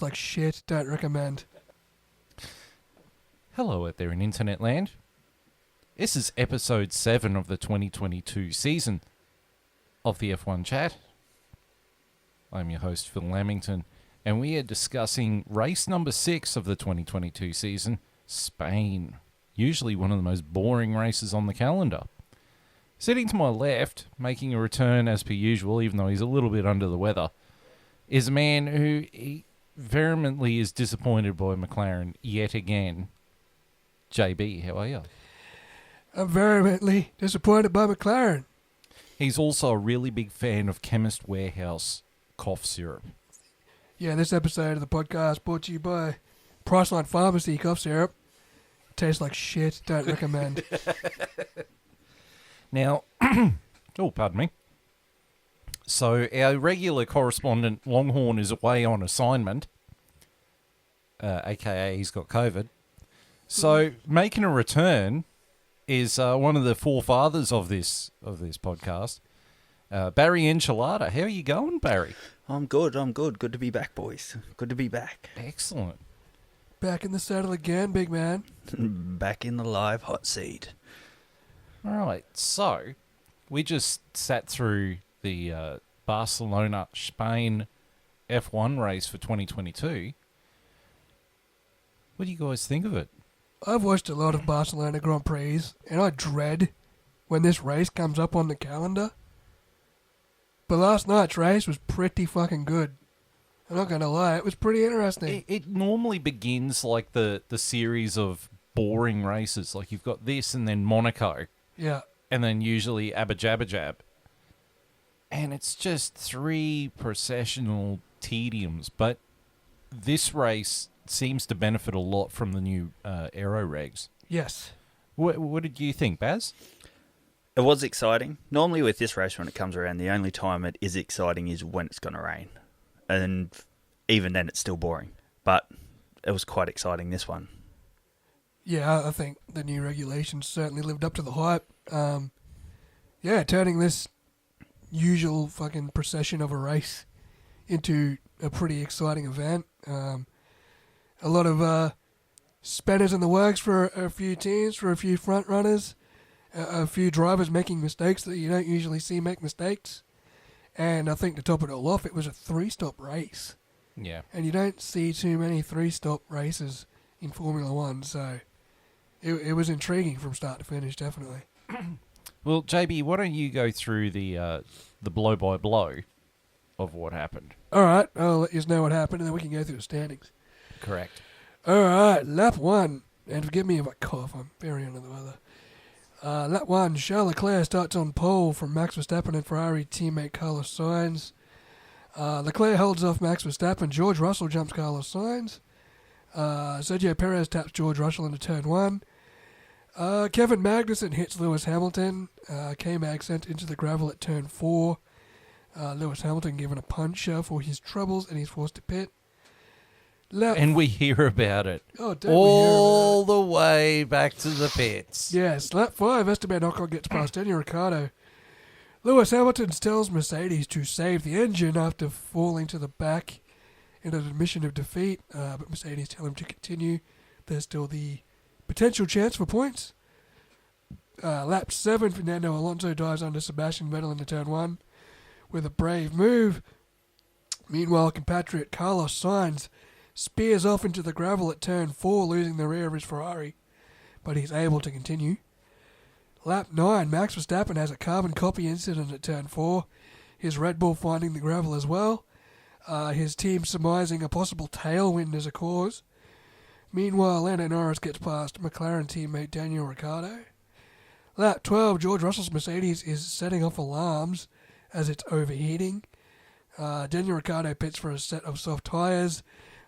Tastes like shit. Don't recommend. Hello out there in internet land. This is episode 7 of the 2022 season of the F1 Chat. I'm your host, Phil Lamington, and we are discussing race number 6 of the 2022 season, Spain. Usually one of the most boring races on the calendar. Sitting to my left, making a return as per usual, even though he's a little bit under the weather, is a man who vehemently is disappointed by McLaren yet again. JB, how are you? I'm vehemently disappointed by McLaren. He's also a really big fan of Chemist Warehouse cough syrup. Yeah, this episode of the podcast brought to you by Priceline Pharmacy cough syrup. Tastes like shit. Don't recommend. Now, oh, pardon me. So our regular correspondent, Longhorn, is away on assignment, aka he's got COVID. So making a return is one of the forefathers of this podcast, Barry Enchilada. How are you going, Barry? I'm good. Good to be back, boys. Good to be back. Excellent. Back in the saddle again, big man. Back in the live hot seat. All right, so we just sat through the Barcelona-Spain F1 race for 2022. What do you guys think of it? I've watched a lot of Barcelona Grand Prix, and I dread when this race comes up on the calendar. But last night's race was pretty fucking good. I'm not going to lie, it was pretty interesting. It normally begins like the series of boring races. Like you've got this and then Monaco. Yeah. And then usually Abu Jabba. And it's just 3 processional tediums. But this race seems to benefit a lot from the new aero regs. Yes. What did you think, Baz? It was exciting. Normally with this race, when it comes around, the only time it is exciting is when it's going to rain. And even then, it's still boring. But it was quite exciting, this one. Yeah, I think the new regulations certainly lived up to the hype. Yeah, turning this usual fucking procession of a race into a pretty exciting event. A lot of spanners in the works for a few teams, for a few front runners, a few drivers making mistakes that you don't usually see make mistakes. And I think to top it all off, it was a 3-stop race. Yeah. And you don't see too many 3-stop races in Formula One, so it was intriguing from start to finish, definitely. Well, JB, why don't you go through the blow by blow of what happened? All right, I'll let you know what happened, and then we can go through the standings. Correct. All right, lap 1. And forgive me if I cough, I'm very under the weather. Lap 1, Charles Leclerc starts on pole from Max Verstappen and Ferrari teammate Carlos Sainz. Leclerc holds off Max Verstappen. George Russell jumps Carlos Sainz. Sergio Perez taps George Russell into turn 1. Kevin Magnussen hits Lewis Hamilton. K-Mag sent into the gravel at turn 4. Lewis Hamilton given a puncture for his troubles and he's forced to pit. And we hear about it. Oh, don't all the way back to the pits. Yes, lap 5, Esteban Ocon gets past Daniel Ricciardo. Lewis Hamilton tells Mercedes to save the engine after falling to the back in an admission of defeat, but Mercedes tell him to continue. There's still the potential chance for points. Lap 7, Fernando Alonso dives under Sebastian Vettel into turn 1 with a brave move. Meanwhile, compatriot Carlos Sainz spears off into the gravel at turn 4, losing the rear of his Ferrari, but he's able to continue. Lap 9, Max Verstappen has a carbon copy incident at turn 4, his Red Bull finding the gravel as well, his team surmising a possible tailwind as a cause. Meanwhile, Lando Norris gets past McLaren teammate Daniel Ricciardo. Lap 12, George Russell's Mercedes is setting off alarms as it's overheating. Daniel Ricciardo pits for a set of soft tyres.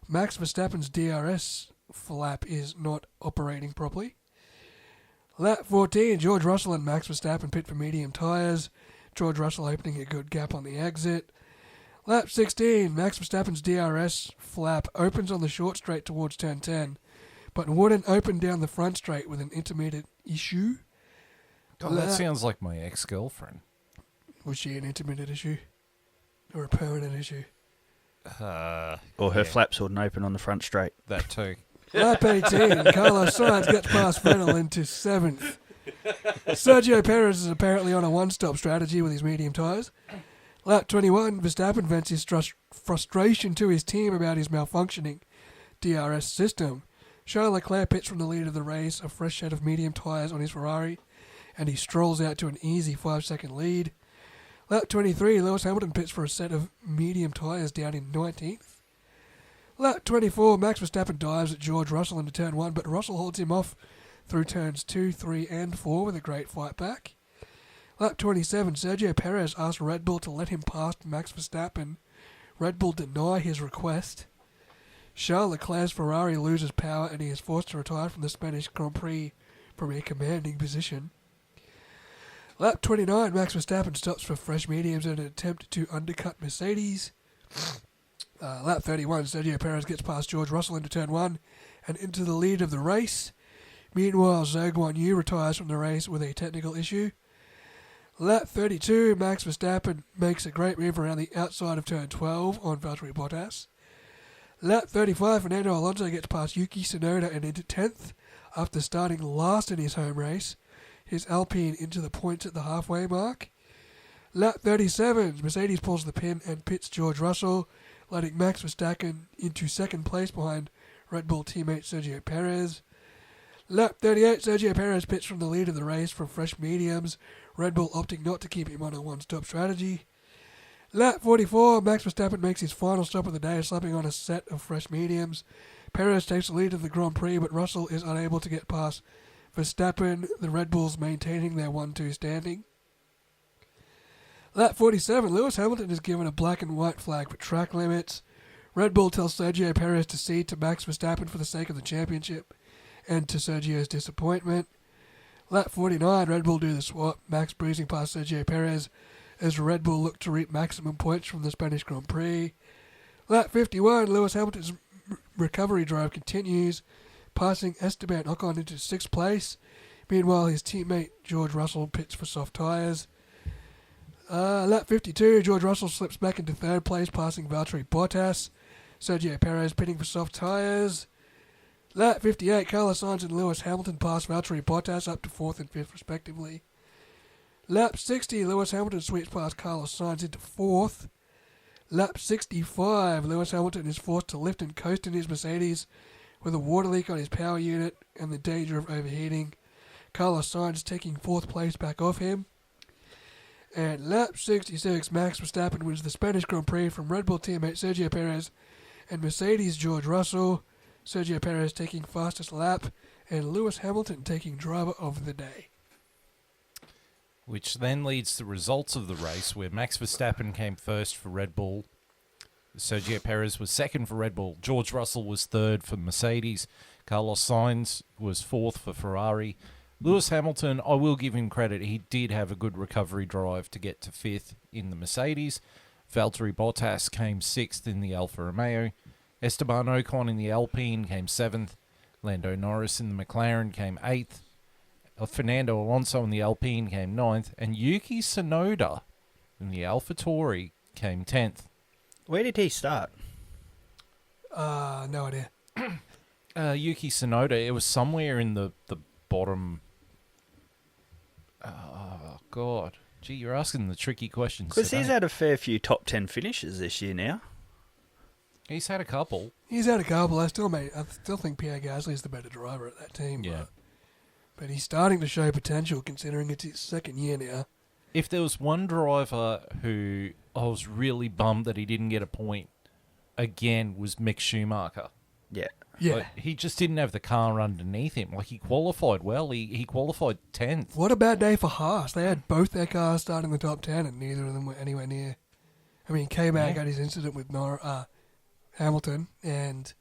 Max Verstappen's DRS flap is not operating properly. Lap 14, George Russell and Max Verstappen pit for medium tyres. George Russell opening a good gap on the exit. Lap 16, Max Verstappen's DRS flap opens on the short straight towards turn 10, but wouldn't open down the front straight with an intermediate issue. God, that sounds like my ex-girlfriend. Was she an intermittent issue? Or a permanent issue? Or her flaps wouldn't open on the front straight. That too. Lap 18, Carlos Sainz gets past Vettel into 7th. Sergio Perez is apparently on a one-stop strategy with his medium tyres. Lap 21, Verstappen vents his frustration to his team about his malfunctioning DRS system. Charles Leclerc pits from the lead of the race, a fresh set of medium tyres on his Ferrari, and he strolls out to an easy 5-second lead. Lap 23, Lewis Hamilton pits for a set of medium tyres down in 19th. Lap 24, Max Verstappen dives at George Russell into turn 1, but Russell holds him off through turns 2, 3 and 4 with a great fight back. Lap 27, Sergio Perez asks Red Bull to let him past Max Verstappen. Red Bull deny his request. Charles Leclerc's Ferrari loses power and he is forced to retire from the Spanish Grand Prix from a commanding position. Lap 29, Max Verstappen stops for fresh mediums in an attempt to undercut Mercedes. Lap 31, Sergio Perez gets past George Russell into turn 1 and into the lead of the race. Meanwhile, Zhou Guanyu retires from the race with a technical issue. Lap 32, Max Verstappen makes a great move around the outside of turn 12 on Valtteri Bottas. Lap 35, Fernando Alonso gets past Yuki Tsunoda and into 10th after starting last in his home race. His Alpine into the points at the halfway mark. Lap 37, Mercedes pulls the pin and pits George Russell, letting Max Verstappen into second place behind Red Bull teammate Sergio Perez. Lap 38, Sergio Perez pits from the lead of the race from fresh mediums, Red Bull opting not to keep him on a one-stop strategy. Lap 44, Max Verstappen makes his final stop of the day, slapping on a set of fresh mediums. Perez takes the lead of the Grand Prix, but Russell is unable to get past Verstappen, the Red Bulls maintaining their 1-2 standing. Lap 47, Lewis Hamilton is given a black and white flag for track limits. Red Bull tells Sergio Perez to cede to Max Verstappen for the sake of the championship and to Sergio's disappointment. Lap 49, Red Bull do the swap, Max breezing past Sergio Perez as Red Bull look to reap maximum points from the Spanish Grand Prix. Lap 51, Lewis Hamilton's recovery drive continues, passing Esteban Ocon into 6th place. Meanwhile, his teammate George Russell pits for soft tyres. Lap 52, George Russell slips back into 3rd place, passing Valtteri Bottas. Sergio Perez pitting for soft tyres. Lap 58, Carlos Sainz and Lewis Hamilton pass Valtteri Bottas up to 4th and 5th respectively. Lap 60, Lewis Hamilton sweeps past Carlos Sainz into 4th. Lap 65, Lewis Hamilton is forced to lift and coast in his Mercedes with a water leak on his power unit and the danger of overheating. Carlos Sainz taking 4th place back off him. And lap 66, Max Verstappen wins the Spanish Grand Prix from Red Bull teammate Sergio Perez and Mercedes George Russell. Sergio Perez taking fastest lap and Lewis Hamilton taking driver of the day. Which then leads to the results of the race, where Max Verstappen came first for Red Bull. Sergio Perez was second for Red Bull. George Russell was third for Mercedes. Carlos Sainz was 4th for Ferrari. Lewis Hamilton, I will give him credit. He did have a good recovery drive to get to 5th in the Mercedes. Valtteri Bottas came 6th in the Alfa Romeo. Esteban Ocon in the Alpine came 7th. Lando Norris in the McLaren came 8th. Fernando Alonso in the Alpine came 9th. And Yuki Tsunoda in the AlphaTauri came 10th. Where did he start? No idea. Yuki Tsunoda, it was somewhere in the bottom... Oh, God. Gee, you're asking the tricky questions Because today. he's had a fair few top 10 finishes this year now. He's had a couple. He's had a couple. I still think Pierre Gasly is the better driver at that team. Yeah. But he's starting to show potential considering it's his 2nd year now. If there was one driver who I was really bummed that he didn't get a point, again, was Mick Schumacher. Yeah. Yeah. Like, he just didn't have the car underneath him. Like, he qualified well. He qualified 10th. What a bad day for Haas. They had both their cars starting in the top 10 and neither of them were anywhere near. I mean, K-Mag had his incident with Hamilton, and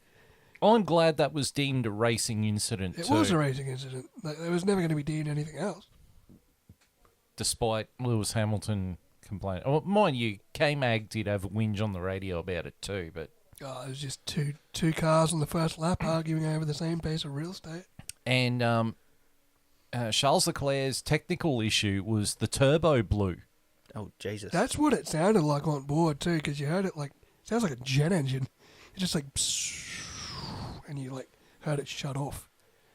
I'm glad that was deemed a racing incident, it too. was a racing incident. It was never going to be deemed anything else. Despite Lewis Hamilton complaining. Well, mind you, K-Mag did have a whinge on the radio about it, too, but... Oh, it was just two cars on the first lap arguing over the same piece of real estate. And Charles Leclerc's technical issue was the turbo blew. Oh, Jesus. That's what it sounded like on board, too, because you heard it like sounds like a jet engine. It's just like, and you like heard it shut off.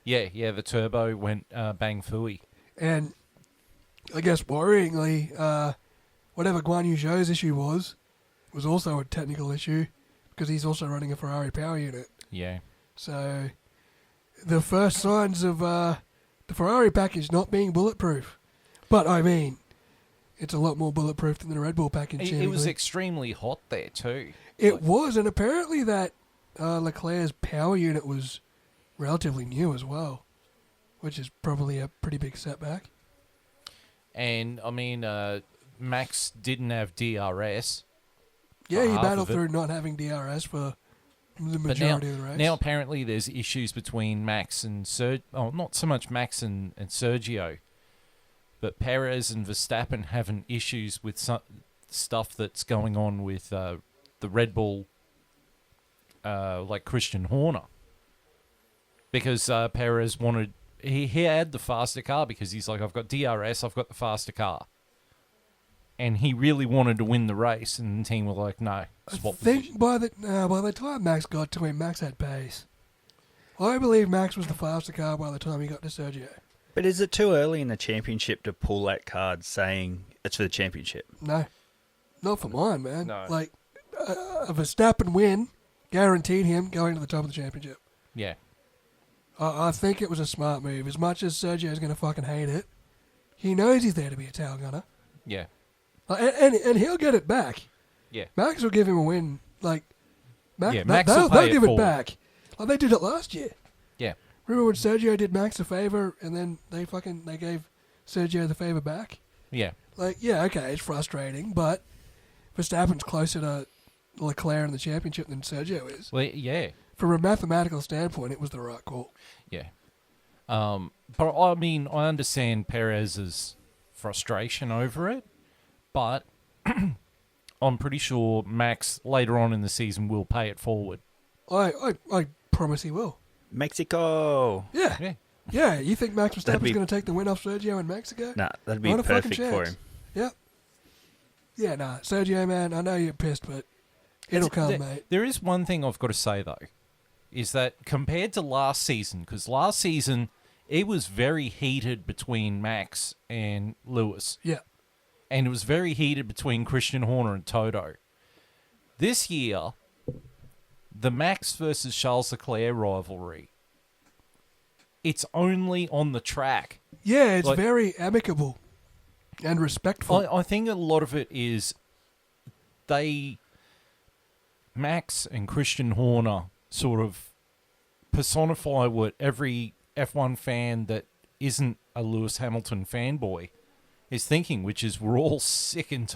Yeah, the turbo went bang fooey. And I guess worryingly, whatever Guan Yu Zhou's issue was also a technical issue because he's also running a Ferrari power unit. Yeah. So the first signs of the Ferrari package not being bulletproof. But I mean, it's a lot more bulletproof than the Red Bull package. It was extremely hot there too. It was, and apparently that Leclerc's power unit was relatively new as well, which is probably a pretty big setback. And, I mean, Max didn't have DRS. Yeah, he half battled of it. through not having DRS for the But now, majority of the race. now apparently there's issues between Max and not so much Max and Sergio, but Perez and Verstappen having issues with some stuff that's going on with the Red Bull, like Christian Horner. Because Perez wanted... He had the faster car because he's like, I've got DRS, I've got the faster car. And he really wanted to win the race, and the team were like, no, swap I think position. by the time Max got to him, Max had pace. I believe Max was the faster car by the time he got to Sergio. But is it too early in the championship to pull that card saying it's for the championship? No, not for mine, man. No. Like, a Verstappen win guaranteed him going to the top of the championship. Yeah. I think it was a smart move. As much as Sergio's going to fucking hate it, he knows he's there to be a tail gunner. Yeah. And he'll get it back. Yeah. Max will give him a win. Like, Yeah, Max will they'll pay it give it forward. back. Like they did it last year. Yeah. Remember when Sergio did Max a favor and then they gave Sergio the favor back? Yeah. Like, yeah, okay, it's frustrating, but Verstappen's closer to Leclerc in the championship than Sergio is. Well, yeah. From a mathematical standpoint, it was the right call. Yeah. But I mean, I understand Perez's frustration over it, but I'm pretty sure Max later on in the season will pay it forward. I promise he will. Mexico! Yeah. Yeah. Yeah, you think Max That'd Verstappen's be- going to take the win off Sergio in Mexico? Nah, that'd be Not a fucking perfect for chance. him. Yep. Yeah, nah. Sergio, man, I know you're pissed, but it'll come, mate. There is one thing I've got to say, though, is that compared to last season, because last season it was very heated between Max and Lewis, Yeah. and it was very heated between Christian Horner and Toto. This year, the Max versus Charles Leclerc rivalry, it's only on the track. Yeah, it's Like- very amicable and respectful. I think a lot of it is Max and Christian Horner sort of personify what every F1 fan that isn't a Lewis Hamilton fanboy is thinking, which is we're all sick and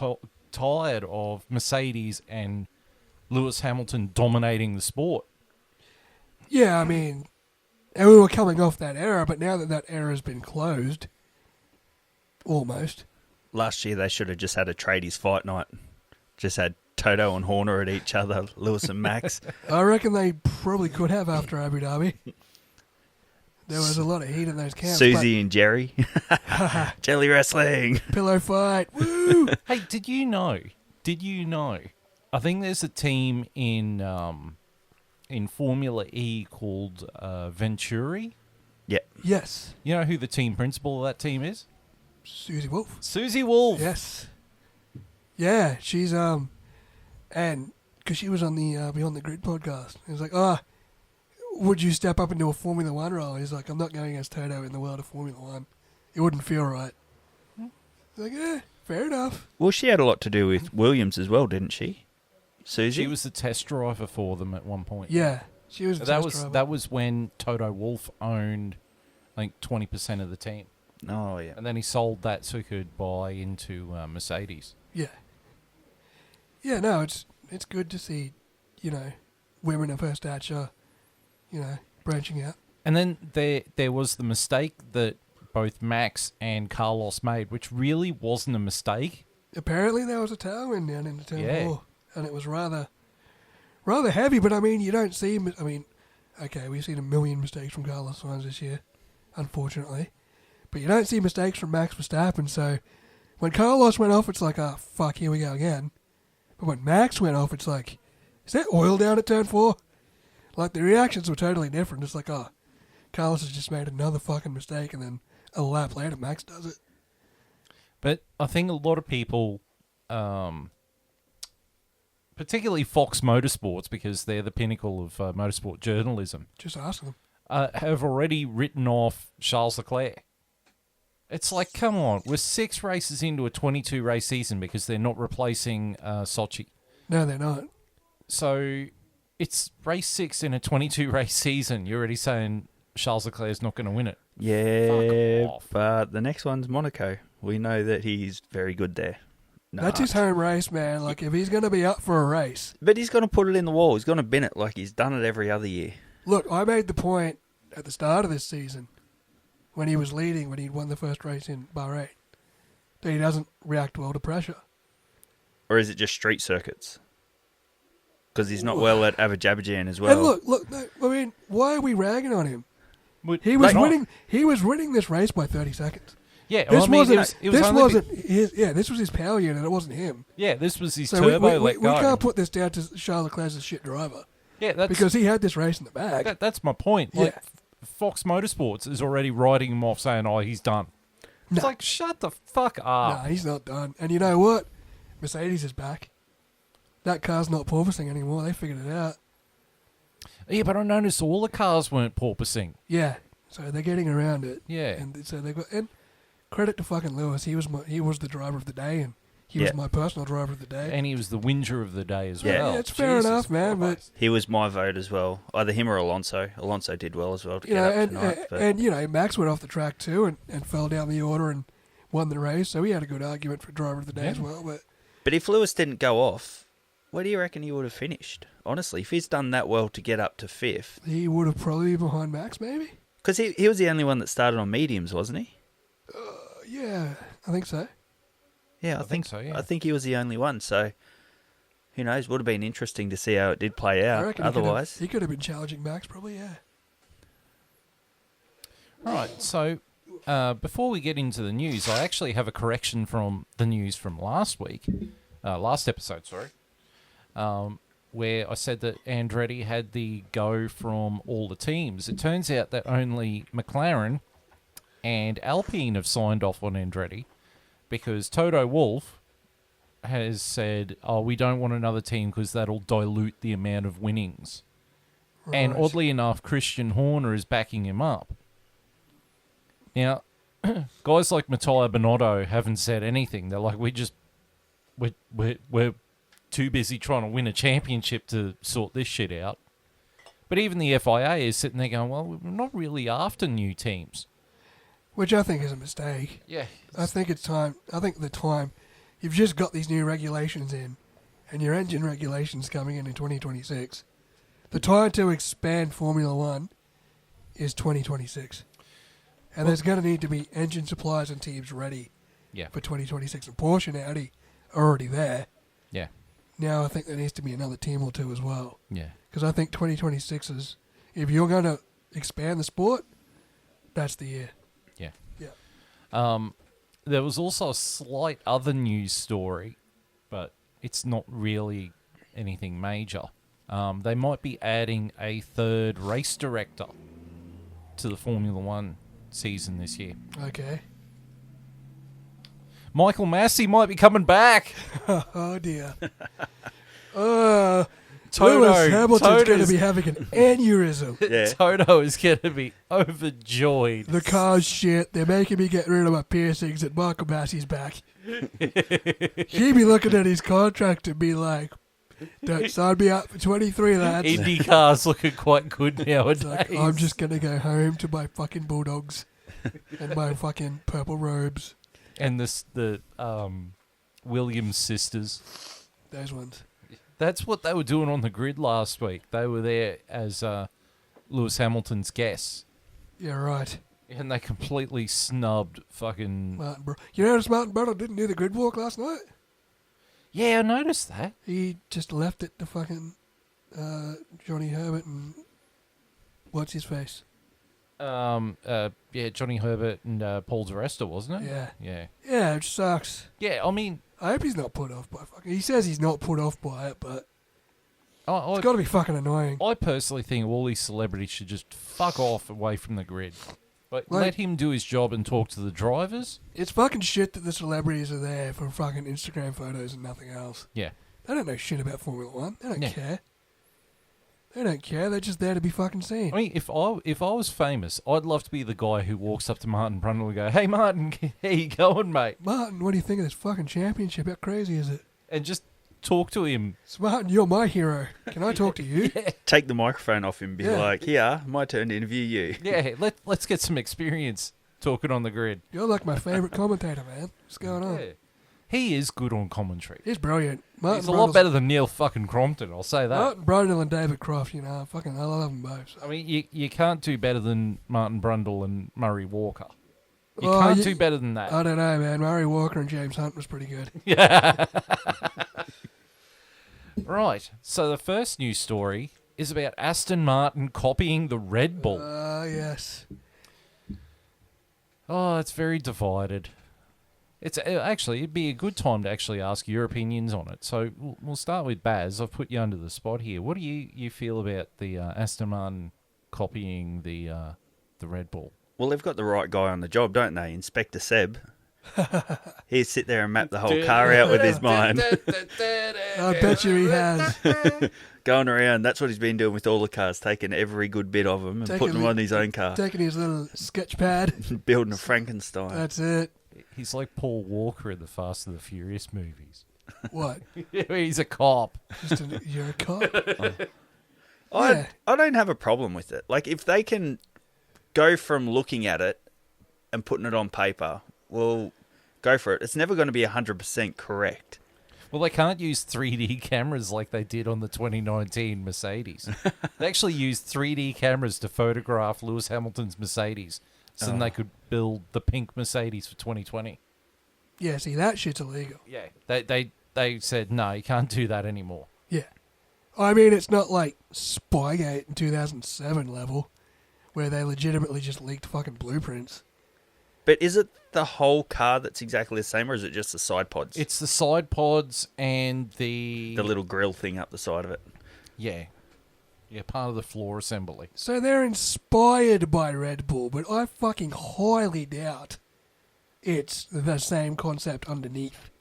tired of Mercedes and Lewis Hamilton dominating the sport. Yeah, I mean, and we were coming off that era, but now that era's been closed, almost. Last year they should have just had a tradies fight night. Just had Toto and Horner at each other, Lewis and Max. I reckon they probably could have after Abu Dhabi. There was a lot of heat in those camps. Susie and Jerry. Jelly wrestling. but pillow fight, woo! Hey, did you know? I think there's a team in Formula E called Venturi. Yeah. Yes, You know who the team principal of that team is? Susie Wolf. Susie Wolf. Yes. Yeah, she's and because she was on the Beyond the Grid podcast, it was like, would you step up into a Formula One role? He's like, I'm not going against Toto in the world of Formula One. It wouldn't feel right. Like, fair enough. Well, she had a lot to do with Williams as well, didn't she? Susie? She was the test driver for them at one point. Yeah, she was. That was when Toto Wolff owned, I think, 20% of the team, Oh, yeah. and then he sold that so he could buy into Mercedes. Yeah. Yeah, no, it's good to see, women of her stature, branching out. And then there was the mistake that both Max and Carlos made, which really wasn't a mistake. Apparently there was a tailwind down into turn Yeah. 4, and it was rather heavy, but I mean, you don't see, okay, we've seen a million mistakes from Carlos Sainz this year, unfortunately, but you don't see mistakes from Max Verstappen, so when Carlos went off, it's like, fuck, here we go again. But when Max went off, it's like, is there oil down at turn 4? Like, the reactions were totally different. It's like, oh, Carlos has just made another fucking mistake, and then a lap later, Max does it. But I think a lot of people, particularly Fox Motorsports, because they're the pinnacle of motorsport journalism, Just ask them. have already written off Charles Leclerc. It's like, come on, we're 6 races into a 22-race season because they're not replacing Sochi. No, they're not. So it's race 6 in a 22-race season. You're already saying Charles Leclerc's not going to win it. Yeah, Fuck off. but the next one's Monaco. We know that he's very good there. That's his home race, man. Like, if he's going to be up for a race. But he's going to put it in the wall. He's going to bin it like he's done it every other year. Look, I made the point at the start of this season, when he was leading, when he'd won the first race in Bahrain, that he doesn't react well to pressure. Or is it just street circuits? Because he's not well at Azerbaijan as well. And look, no, I mean, why are we ragging on him? Would- He was Not- winning. He was winning this race by 30 seconds. Yeah, This I mean, wasn't. it was this only wasn't his. Yeah, this was his power unit. It wasn't him. Yeah, this was his So turbo we let go. can't put this down to Charles Leclerc's a shit driver Yeah, that's because he had this race in the bag. that's my point. Like, Yeah. Fox Motorsports is already writing him off, saying, "Oh, he's done." It's No. like, shut the fuck Nah, up. he's not done. And you know what? Mercedes is back. That car's not porpoising anymore. They figured it out. Yeah, but I noticed all the cars weren't porpoising. Yeah. So they're getting around it. Yeah. And so they got and credit to fucking Lewis. He was the driver of the day, and he Yeah. was my personal driver of the day. And he was the whinger of the day as Yeah. well. Yeah, it's fair Jesus enough, man, but- Christ. He was my vote as well. Either him or Alonso. Alonso did well as well to You get know, up and tonight. But and you know, Max went off the track too, and fell down the order and won the race. So he had a good argument for driver of the day as well. But if Lewis didn't go off, where do you reckon he would have finished? Honestly, if he's done that well to get up to 5th. he would have probably been behind Max, maybe. Because he was the only one that started on mediums, wasn't he? Yeah, I think so. Yeah, I think so, yeah. I think he was the only one. So, who knows? Would have been interesting to see how it did play I out. reckon Otherwise, he could have been challenging Max, probably. Yeah. All right, so before we get into the news, I actually have a correction from the news from last week, last episode, sorry, where I said that Andretti had the go from all the teams. It turns out that only McLaren and Alpine have signed off on Andretti because Toto Wolff has said, "Oh, we don't want another team because that'll dilute the amount of winnings." And Right. oddly enough, Christian Horner is backing him up. Now, guys like Matteo Binotto haven't said anything. They're like, we're too busy trying to win a championship to sort this shit out. But even the FIA is sitting there going, well, we're not really after new teams. Which I think is a mistake. Yeah. I think it's time. I think the time. You've just got these new regulations in, and your engine regulations coming in 2026. The time to expand Formula One is 2026. And there's going to need to be engine suppliers and teams ready Yeah. for 2026. And Porsche and Audi are already there. Yeah. Now I think there needs to be another team or two as well. Yeah. Because I think 2026 is, if you're going to expand the sport, that's the year. Yeah. Yeah. There was also a slight other news story, but it's not really anything major. They might be adding a third race director to the Formula One season this year. Okay. Michael Massey might be coming back. Oh, dear. Toto- Lewis Hamilton's going to Toto's- be having an aneurysm. Yeah. Toto is going to be overjoyed. The car's shit. They're making me get rid of my piercings, and Michael Massey's back. He'd be looking at his contract and be like, don't sign me up for 23, lads. Indy cars looking quite good It's nowadays. like, I'm just going to go home to my fucking Bulldogs and my fucking purple robes. And the Williams sisters. Those ones. That's what they were doing on the grid last week. They were there as Lewis Hamilton's guests. Yeah, right. And they completely snubbed fucking... Martin You notice Martin Brundle didn't do the grid walk last night? Yeah, I noticed that. He just left it to fucking Johnny Herbert and what's his face? Yeah, Johnny Herbert and Paul di Resta, wasn't it? Yeah. Yeah. Yeah, it sucks. Yeah, I mean, I hope he's not put off by fucking... He says he's not put off by it, but I, It's got to be fucking annoying. I personally think all these celebrities should just fuck off away from the grid. Like, Like- let him do his job and talk to the drivers. It's fucking shit that the celebrities are there for fucking Instagram photos and nothing else. Yeah. They don't know shit about Formula One. They don't Yeah. care. They don't care. They're just there to be fucking seen. I mean, if I was famous, I'd love to be the guy who walks up to Martin Brundle and go, "Hey, Martin, how you going, mate?" Martin, what do you think of this fucking championship? How crazy is it? And just talk to him. Martin, you're my hero. Can I talk to you? Take the microphone off him and be Yeah. like, "Here, my turn to interview you." Yeah, let's get some experience talking on the grid. You're like my favourite commentator, man. What's going on? Yeah. He is good on commentary. He's brilliant. Martin He's a lot Brundle's- better than Neil fucking Crompton, I'll say that. Martin Brundle and David Croft, you know, fucking, I love them both. I mean, you can't do better than Martin Brundle and Murray Walker. You Oh, can't you- do better than that. I don't know, man. Murray Walker and James Hunt was pretty good. Right, so the first news story is about Aston Martin copying the Red Bull. Yes. Oh, it's very divided. It's actually, it'd be a good time to actually ask your opinions on it. So we'll start with Baz. I've put you under the spot here. What do you feel about the Aston Martin copying the Red Bull? Well, they've got the right guy on the job, don't they? Inspector Seb. He'd sit there and map the whole car out with his mind. I bet you he has. Going around, that's what he's been doing with all the cars, taking every good bit of them and Taking putting them the- on his own car. Taking his little sketch pad. Building a Frankenstein. That's it. He's like Paul Walker in the Fast and the Furious movies. What? He's a cop. You're a cop? I don't have a problem with it. Like, if they can go from looking at it and putting it on paper, well, go for it. It's never going to be 100% correct. Well, they can't use 3D cameras like they did on the 2019 Mercedes. They actually used 3D cameras to photograph Lewis Hamilton's Mercedes, so then they could build the pink Mercedes for 2020. Yeah, see, that shit's illegal. Yeah, they said no, you can't do that anymore. Yeah. I mean, it's not like Spygate in 2007 level, where they legitimately just leaked fucking blueprints. But is it the whole car that's exactly the same, or is it just the side pods? It's the side pods and the the little grill thing up the side of it. yeah, part of the floor assembly. So they're inspired by Red Bull, but I fucking highly doubt it's the same concept underneath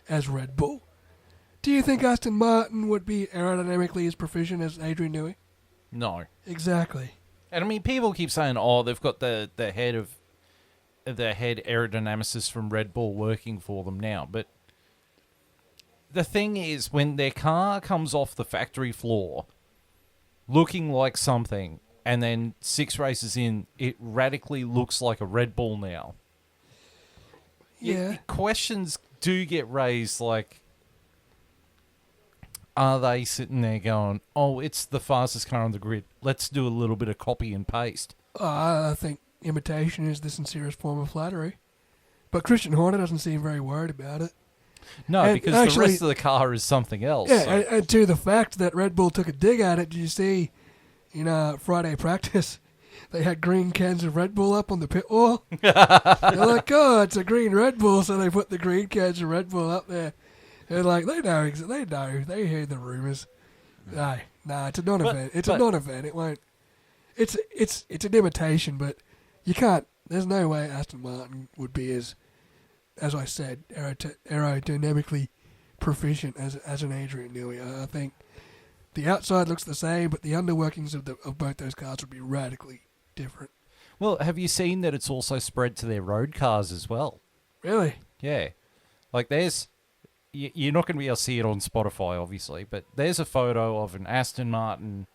as Red Bull. Do you think Aston Martin would be aerodynamically as proficient as Adrian Newey? No, Exactly. and I mean people keep saying, oh, they've got the head aerodynamicist from Red Bull working for them now, but the thing is, when their car comes off the factory floor looking like something, and then 6 races in, it radically looks like a Red Bull now. Yeah. Questions do get raised, like, are they sitting there going, oh, it's the fastest car on the grid, let's do a little bit of copy and paste? I think imitation is the sincerest form of flattery. But Christian Horner doesn't seem very worried about it. No, And because the actually- rest of the car is something else. Yeah, so- and to the fact that Red Bull took a dig at it, did you see in Friday practice, they had green cans of Red Bull up on the pit wall? They're like, oh, it's a green Red Bull, so they put the green cans of Red Bull up there. And like, they know, they hear the rumours. No, it's a non-event. It's a but- non-event. It won't. It's an imitation, but you can't. There's no way Aston Martin would be as I said, aerodynamically proficient as an Adrian Newey. I think the outside looks the same, but the underworkings of both those cars would be radically different. Well, have you seen that it's also spread to their road cars as well? Really? Yeah. Like, there's... You're not going to be able to see it on Spotify, obviously, but there's a photo of an Aston Martin...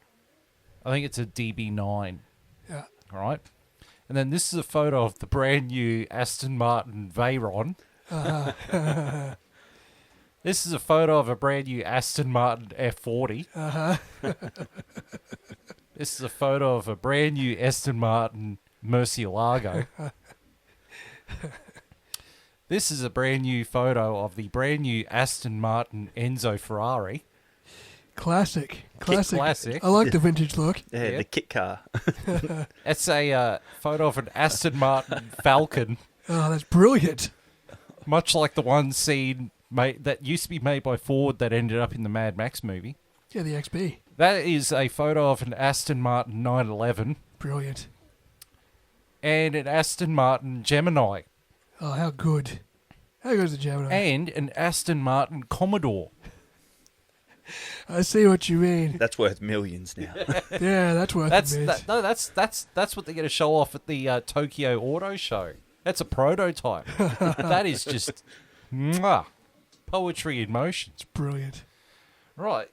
I think it's a DB9, Yeah. all right? And then this is a photo of the brand new Aston Martin Veyron. This is a photo of a brand new Aston Martin F40. This is a photo of a brand new Aston Martin Murcielago. This is a brand new photo of the brand new Aston Martin Enzo Ferrari. Classic. Classic. I like the vintage look. Yeah, Yeah. the kit car. It's a photo of an Aston Martin Falcon, Oh, that's brilliant. much like the one seen that used to be made by Ford that ended up in the Mad Max movie. Yeah, the XB. That is a photo of an Aston Martin 911 Brilliant. and an Aston Martin Gemini Oh, how good. How good is the Gemini? and an Aston Martin Commodore. I see what you mean. That's worth millions now. Yeah, that's worth That's a bit. that's what they're going to show off at the Tokyo Auto Show. That's a prototype. That is just mwah, poetry in motion. It's brilliant. Right.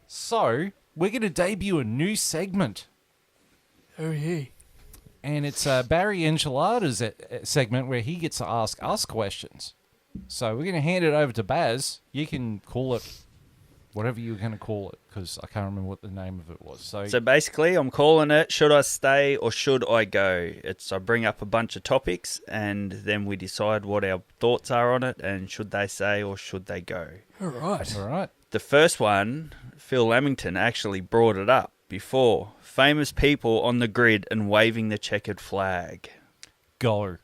So we're going to debut a new segment, Oh, yeah. and it's Barry Enchilada's segment where he gets to ask us questions. So we're going to hand it over to Baz. You can call it whatever you're going to call it, because I can't remember what the name of it was. So basically, I'm calling it, should I stay or should I go? I bring up a bunch of topics, and then we decide what our thoughts are on it, and should they stay or should they go? All right. All right. The first one, Phil Lamington actually brought it up before. Famous people on the grid and waving the checkered flag. Go.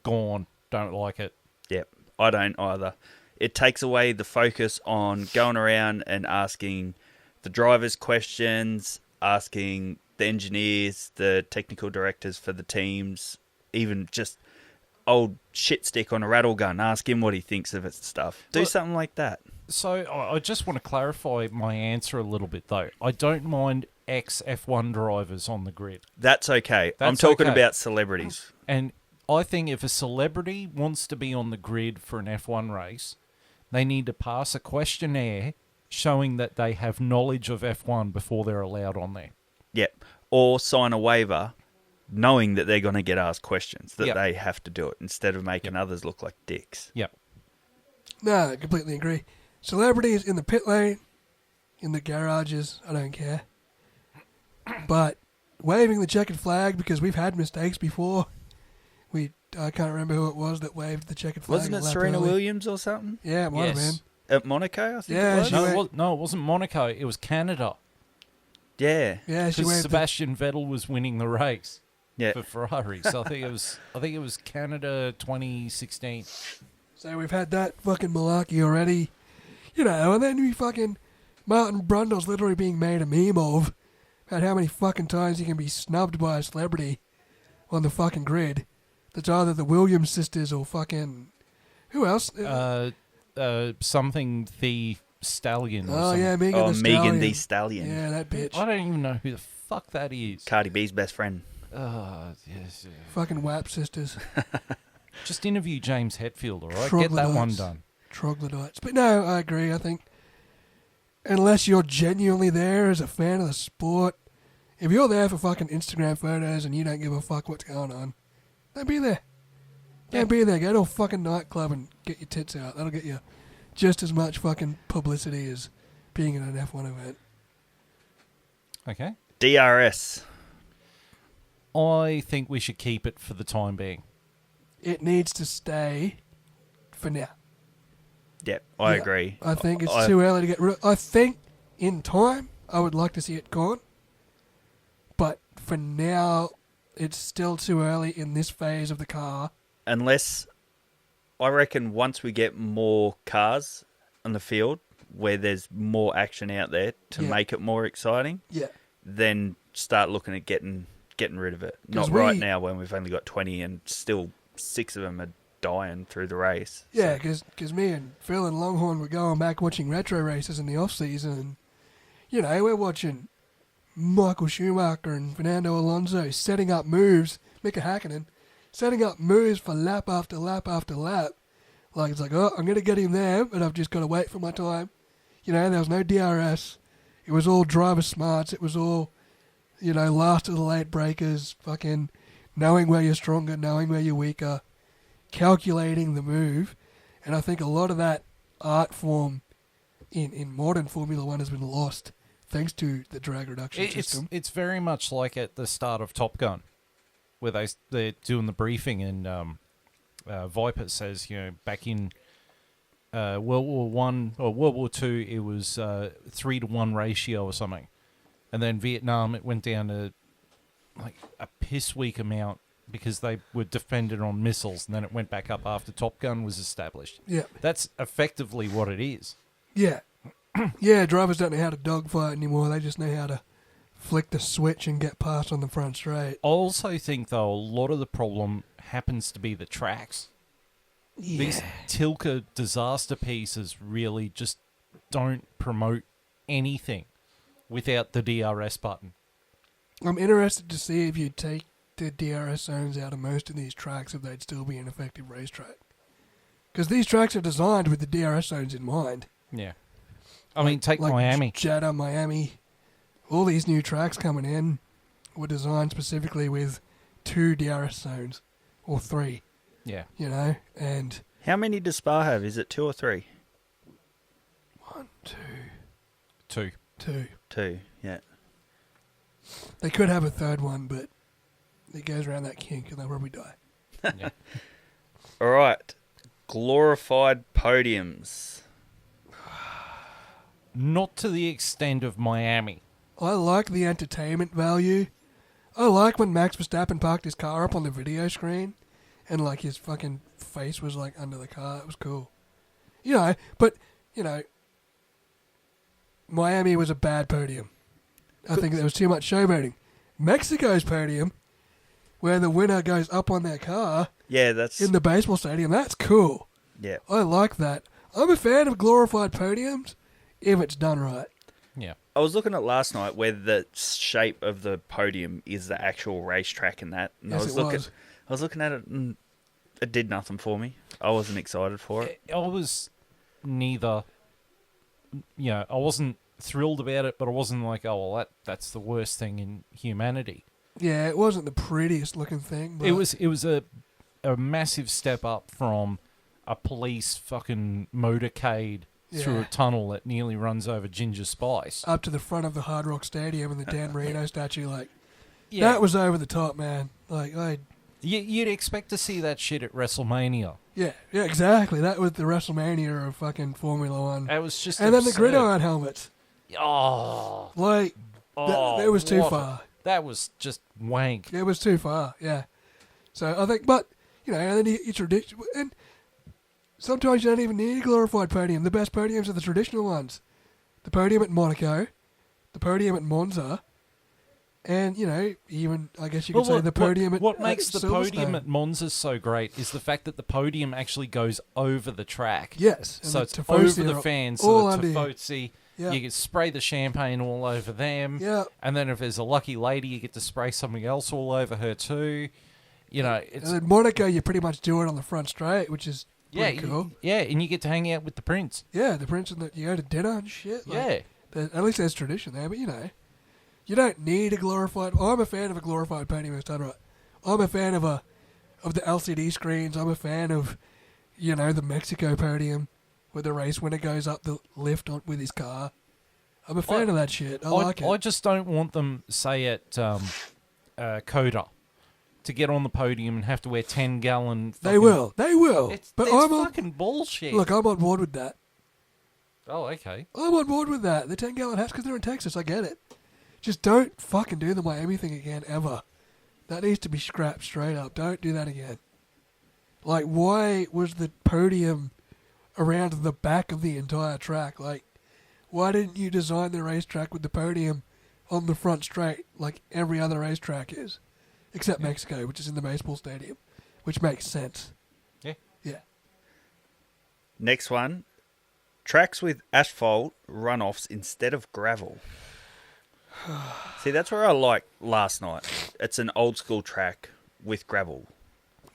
Gone. Don't like it. Yep, I don't either. It takes away the focus on going around and asking the drivers questions, asking the engineers, the technical directors for the teams, even just old shit stick on a rattle gun. Ask him what he thinks of it stuff. Do Well, something like that. So I just want to clarify my answer a little bit, though. I don't mind ex-F1 drivers on the grid. That's okay. I'm That's talking okay. about celebrities. And I think if a celebrity wants to be on the grid for an F1 race, they need to pass a questionnaire showing that they have knowledge of F1 before they're allowed on there. Yep. Or sign a waiver knowing that they're going to get asked questions, that Yep. they have to do it instead of making others look like dicks. Yep. No, I completely agree. Celebrities in the pit lane, in the garages, I don't care. But waving the checkered flag, because we've had mistakes before. I can't remember who it was that waved the checkered flag. Wasn't a it lap Serena early. Williams or something? Yeah, it might have been. Yes. At Monaco, I think Yeah, it was? she No, went- it wasn't Monaco. It was Canada. Yeah. Yeah, she Because waved. Sebastian Vettel was winning the race Yeah. for Ferrari. So I think it was Canada 2016. So we've had that fucking malarkey already. You know, and then we fucking... Martin Brundle's literally being made a meme of about how many fucking times he can be snubbed by a celebrity on the fucking grid. That's either the Williams sisters or fucking... Who else? Something the Stallion. Or oh, something. yeah, Megan Oh, the Megan Stallion. Thee Stallion. Yeah, that bitch. I don't even know who the fuck that is. Cardi B's best friend. Yes. Fucking WAP sisters. Just interview James Hetfield, all right? Get that one Troglodytes. done. Troglodytes. But no, I agree. I think unless you're genuinely there as a fan of the sport, if you're there for fucking Instagram photos and you don't give a fuck what's going on, don't be there. Don't be there. Go to a fucking nightclub and get your tits out. That'll get you just as much fucking publicity as being in an F1 event. Okay. DRS. I think we should keep it for the time being. It needs to stay for now. Yep, I Yeah, agree. I think it's I- too early to get rid of. I think in time, I would like to see it gone. But for now, it's still too early in this phase of the car. Unless, I reckon once we get more cars on the field, where there's more action out there to Yeah. make it more exciting, Yeah. then start looking at getting rid of it. 'Cause Not right we- now when we've only got 20 and still 6 of them are dying through the race. Yeah, So- because me and Phil and Longhorn were going back watching retro races in the off-season. And, you know, we're watching Michael Schumacher and Fernando Alonso setting up moves, Mika Hakkinen, setting up moves for lap after lap after lap. Like, it's like, oh, I'm going to get him there, but I've just got to wait for my time. You know, there was no DRS. It was all driver smarts. It was all, you know, last of the late breakers, fucking knowing where you're stronger, knowing where you're weaker, calculating the move. And I think a lot of that art form in modern Formula One has been lost thanks to the drag reduction system. It's very much like at the start of Top Gun, where they're doing the briefing and Viper says, you know, back in World War One or World War Two, it was 3-to-1 ratio or something, and then Vietnam it went down to like a piss weak amount because they were defended on missiles, and then it went back up after Top Gun was established. Yeah, That's effectively what it is. yeah. Yeah, drivers don't know how to dogfight anymore. They just know how to flick the switch and get past on the front straight. I also think, though, a lot of the problem happens to be the tracks. Yeah. These Tilke disaster pieces really just don't promote anything without the DRS button. I'm interested to see if you take the DRS zones out of most of these tracks, if they'd still be an effective racetrack. Because these tracks are designed with the DRS zones in mind. Yeah. I mean, take like Miami. Jeddah, Miami. All these new tracks coming in were designed specifically with 2 DRS zones. Or 3, Yeah. you know? And How many does Spa have? Is it 2 or 3? 1, 2, 2. 2. 2, yeah. They could have a third one, but it goes around that kink and they'll probably die. Yeah. All right. Glorified podiums. Not to the extent of Miami. I like the entertainment value. I like when Max Verstappen parked his car up on the video screen and like his fucking face was like under the car. It was cool. You know, but, you know, Miami was a bad podium. I think there was too much showboating. Mexico's podium, where the winner goes up on their car Yeah, that's... in the baseball stadium, that's cool. Yeah. I like that. I'm a fan of glorified podiums if it's done right. Yeah. I was looking at last night where the shape of the podium is the actual racetrack and that. And Yes, I was looking at it and it did nothing for me. I wasn't excited for it. I was neither, you know, I wasn't thrilled about it, but I wasn't like, oh, well, that's the worst thing in humanity. Yeah, it wasn't the prettiest looking thing. But It was a massive step up from a police fucking motorcade through Yeah. a tunnel that nearly runs over Ginger Spice. up to the front of the Hard Rock Stadium and the Dan Marino statue, like, Yeah, that was over the top, man. Like, you'd expect to see that shit at WrestleMania. yeah, exactly. That was the WrestleMania of fucking Formula One. It was just And then the absurd. gridiron helmets. Oh, Like, it was too what- far. That was just wank. It was too far, yeah. So I think, but, you know, and then you tradition, and sometimes you don't even need a glorified podium. The best podiums are the traditional ones. The podium at Monaco, the podium at Monza, and, you know, even, I guess you could say the podium at What makes the podium Silverstone. at Monza so great is the fact that the podium actually goes over the track. Yes. and So the it's Tifosi over the are fans, all so under the you. Tifosi, Yeah. you can spray the champagne all over them. Yeah. And then if there's a lucky lady, you get to spray something else all over her too. You know, it's And in Monaco, you pretty much do it on the front straight, which is yeah, pretty cool. yeah, and you get to hang out with the prince. Yeah, the prince and you go to dinner and shit. Like, Yeah. at least there's tradition there, but you know, you don't need a glorified. I'm a fan of a glorified podium if it's done right. I'm a fan of the LCD screens. I'm a fan of, you know, the Mexico podium where the race winner goes up the lift with his car. I'm a fan of that shit. I like I it. just don't want them, say at Coda, to get on the podium and have to wear 10-gallon. They will. It's, But it's I'm on. fucking bullshit. Look, I'm on board with that. Oh, okay. I'm on board with that. The 10-gallon hats because they're in Texas. I get it. Just don't fucking do the Miami thing again, ever. That needs to be scrapped straight up. Don't do that again. Like, why was the podium around the back of the entire track? Like, why didn't you design the racetrack with the podium on the front straight like every other racetrack is? Except Mexico, which is in the baseball stadium, which makes sense. Yeah. Yeah. Next one. Tracks with asphalt runoffs instead of gravel. See, that's where I like last night. It's an old school track with gravel.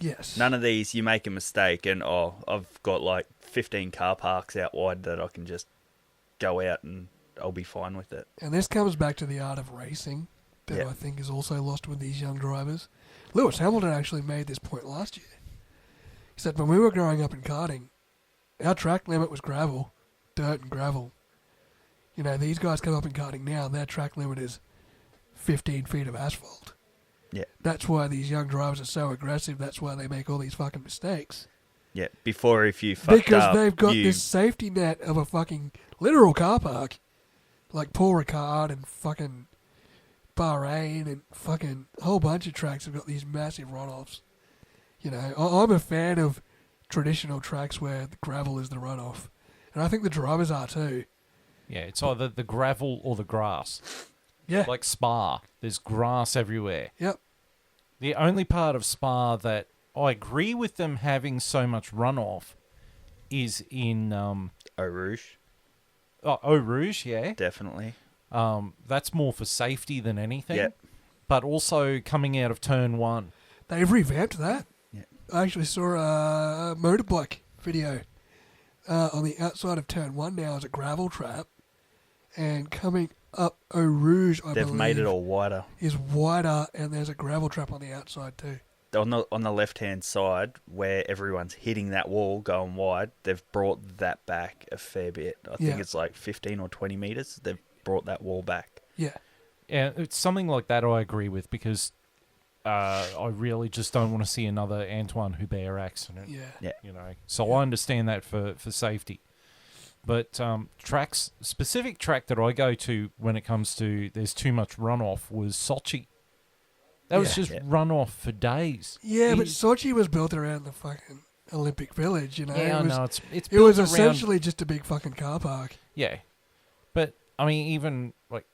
Yes. None of these, you make a mistake and, I've got like 15 car parks out wide that I can just go out and I'll be fine with it. And this comes back to the art of racing that Yeah. I think is also lost with these young drivers. Lewis Hamilton actually made this point last year. He said when we were growing up in karting, our track limit was gravel, dirt and gravel. You know, these guys come up in karting now and their track limit is 15 feet of asphalt. Yeah. That's why these young drivers are so aggressive. That's why they make all these fucking mistakes. Yeah, before if you fucked Because up, they've got you... this safety net of a fucking literal car park. Like Paul Ricard and fucking Bahrain and fucking a whole bunch of tracks have got these massive runoffs. You know, I'm a fan of traditional tracks where the gravel is the runoff. And I think the drivers are too. Yeah, it's either the gravel or the grass. Yeah. Like Spa, there's grass everywhere. Yep. The only part of Spa that I agree with them having so much runoff is in Eau Rouge, Eau Rouge, yeah. definitely. That's more for safety than anything. Yeah. But also coming out of turn 1. They've revamped that. Yeah. I actually saw a motorbike video on the outside of turn 1 now as a gravel trap. And coming up Eau Rouge, I They've believe, made it all wider. is wider, and there's a gravel trap on the outside too. On the left-hand side, where everyone's hitting that wall going wide, they've brought that back a fair bit. I think Yeah. it's like 15 or 20 metres. They've brought that wall back. Yeah. Yeah, it's something like that I agree with because I really just don't want to see another Antoine Hubert accident. Yeah. You know, so I understand that for safety. But specific track that I go to when it comes to there's too much runoff was Sochi. That was Yeah. just runoff for days. Yeah, but It- Sochi was built around the fucking Olympic Village, you know. yeah, it was, no, it's it built was around, essentially just a big fucking car park. yeah. But I mean, even like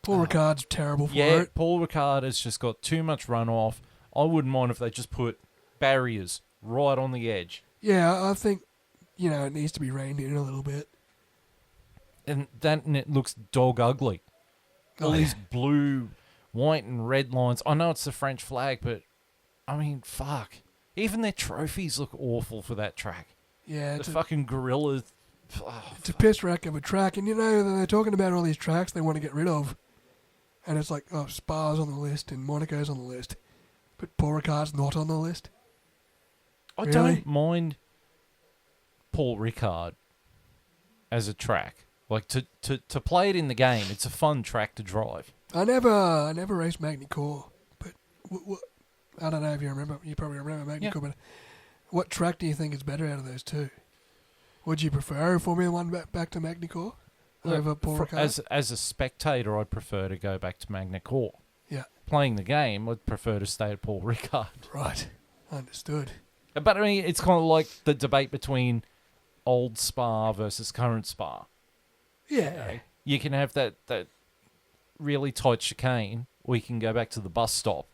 Paul Ricard's terrible for yeah, it. Paul Ricard has just got too much runoff. I wouldn't mind if they just put barriers right on the edge. Yeah, I think, you know, it needs to be reined in a little bit. And it looks dog ugly. All Oh, these blue, white, and red lines. I know it's the French flag, but I mean, fuck. Even their trophies look awful for that track. Yeah, The it's a, fucking gorillas. it's a piss wreck of a track. And, you know, they're talking about all these tracks they want to get rid of. And it's like, oh, Spa's on the list and Monaco's on the list. But Paul Ricard's not on the list. I Really? don't mind Paul Ricard as a track. Like to play it in the game, it's a fun track to drive. I never raced Magny-Cours, but I don't know if you remember. You probably remember Magny-Cours, but what track do you think is better out of those two? Would you prefer Formula One back to Magny-Cours over Paul Ricard? As a spectator, I'd prefer to go back to Magny-Cours. Yeah, Playing the game, I'd prefer to stay at Paul Ricard. right. Understood. But I mean, it's kind of like the debate between old Spa versus current Spa. Yeah. You can have that really tight chicane, or you can go back to the bus stop.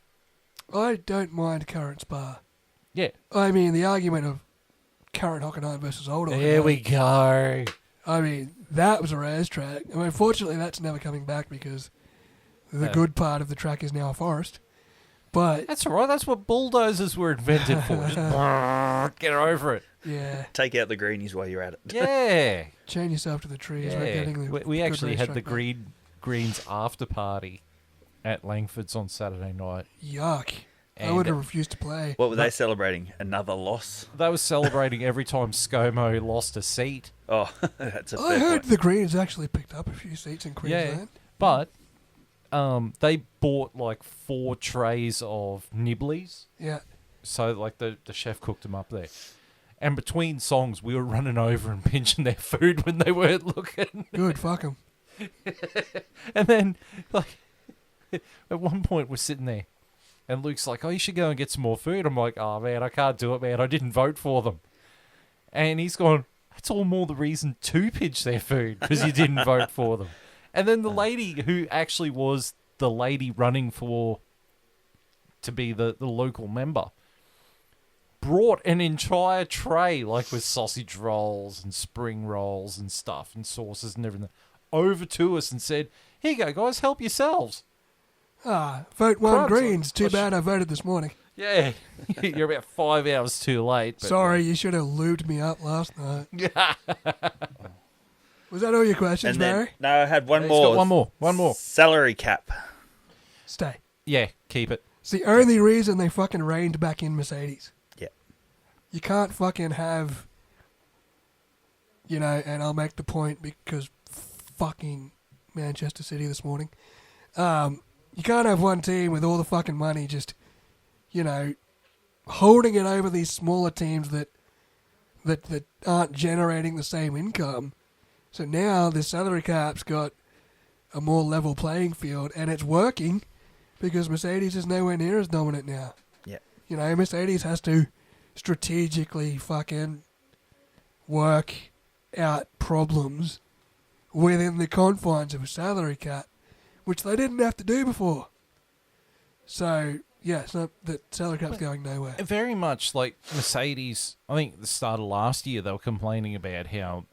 I don't mind current Spa. Yeah. I mean, the argument of current Hockenheim versus old Hockenheim. There we go. I mean, that was a racetrack. I mean, fortunately, that's never coming back because the good part of the track is now a forest. But, That's all right. That's what bulldozers were invented for. Just get over it. yeah, Take out the greenies while you're at it. Yeah. chain yourself to the trees. We're Yeah. getting the We good actually had the racetrack back. Greens after party at Langford's on Saturday night. Yuck. I And would have refused to play. What were they celebrating? Another loss? they were celebrating every time ScoMo lost a seat. Oh, that's a I fair heard point. the Greens actually picked up a few seats in Queensland. But they bought like 4 trays of nibblies. Yeah. So like the chef cooked them up there. And between songs, we were running over and pinching their food when they weren't looking. Good, fuck 'em. And then, like, at one point, we're sitting there, and Luke's like, "Oh, you should go and get some more food." I'm like, "Oh man, I can't do it, man. I didn't vote for them." And he's gone, "That's all more the reason to pinch their food because you didn't vote for them." And then the lady who actually was the lady running to be the local member brought an entire tray, like with sausage rolls and spring rolls and stuff and sauces and everything, over to us and said, "Here you go, guys, help yourselves." Ah, vote one Crumbs. Greens. Too bad I voted this morning. Yeah, you're about 5 hours too late. But Sorry, you should have lubed me up last night. Was that all your questions, And then, Barry? no, I had one He's more. got one more. Salary cap. Stay. Yeah, keep it. It's the only reason they fucking reined back in Mercedes. Yeah. You can't fucking have, you know, and I'll make the point because fucking Manchester City this morning. You can't have one team with all the fucking money just, you know, holding it over these smaller teams that aren't generating the same income. So now the salary cap's got a more level playing field, and it's working because Mercedes is nowhere near as dominant now. Yeah. You know, Mercedes has to strategically fucking work out problems within the confines of a salary cap, which they didn't have to do before. So, yeah, it's not that salary cap's going nowhere. Very much like Mercedes. I think at the start of last year they were complaining about how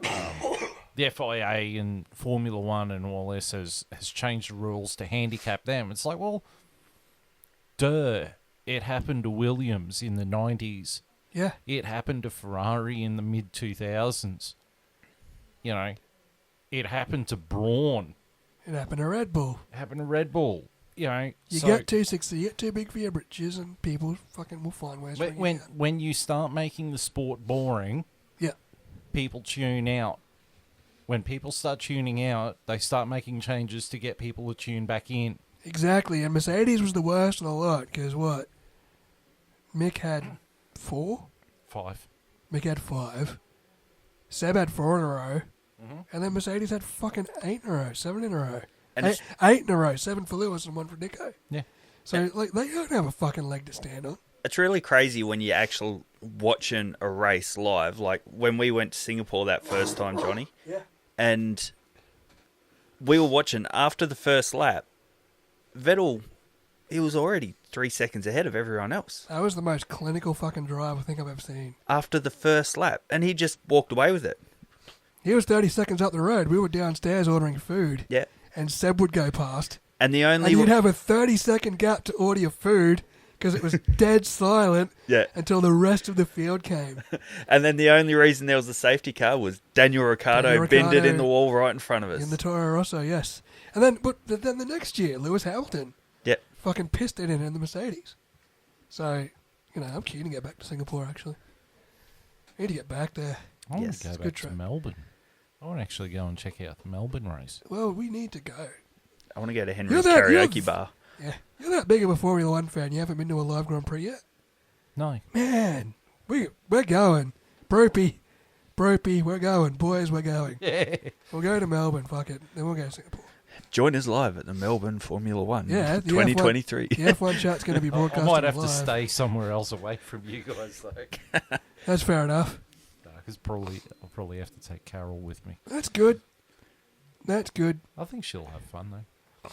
the FIA and Formula One and all this has changed the rules to handicap them. It's like, well, duh. It happened to Williams in the 90s. Yeah. It happened to Ferrari in the mid-2000s. You know, it happened to Brawn. It happened to Red Bull. It happened to Red Bull. You know, You so get too sexy, you get too big for your britches, and people fucking will find ways to bring when you out. when you start making the sport boring, Yeah. people tune out. When people start tuning out, they start making changes to get people to tune back in. Exactly, and Mercedes was the worst of the lot, because what? Mick had 4? 5. Mick had 5. Seb had 4 in a row. Mm-hmm. And then Mercedes had fucking 8 in a row, 7 in a row. And Eight, 8 in a row, 7 for Lewis and 1 for Nico. Yeah. So, like, they don't have a fucking leg to stand on. It's really crazy when you're actually watching a race live. Like when we went to Singapore that first time, Johnny. Yeah. And we were watching after the first lap. Vettel, he was already 3 seconds ahead of everyone else That was the most clinical fucking drive I think I've ever seen. after the first lap. And he just walked away with it. He was 30 seconds up the road. We were downstairs ordering food. Yeah. And Seb would go past. And the And only... you'd have a 30-second gap to order your food because it was dead silent Yeah. until the rest of the field came. And then the only reason there was a safety car was Daniel Ricciardo Daniel bended Ricciardo in the wall right in front of us. In the Toro Rosso, yes. And then, but then the next year, Lewis Hamilton Yeah. fucking pissed it in the Mercedes. So, you know, I'm keen to get back to Singapore, actually. I need to get back there. I want Yes, to go it's a back good to trip. Melbourne. I want to actually go and check out the Melbourne race. Well, we need to go. I want to go to You're Henry's that- karaoke you're- bar. Yeah. You're that big of a Formula One fan. You haven't been to a live Grand Prix yet? No. Man, we're going. Bropey, we're going. Boys, we're going. Yeah. We'll go to Melbourne, fuck it. Then we'll go to Singapore. Join us live at the Melbourne Formula One Yeah, the 2023. The F1 chat's going to be I broadcasted might have live. to stay somewhere else away from you guys, though. That's fair enough. Because I'll probably have to take Carol with me. That's good. That's good. I think she'll have fun, though.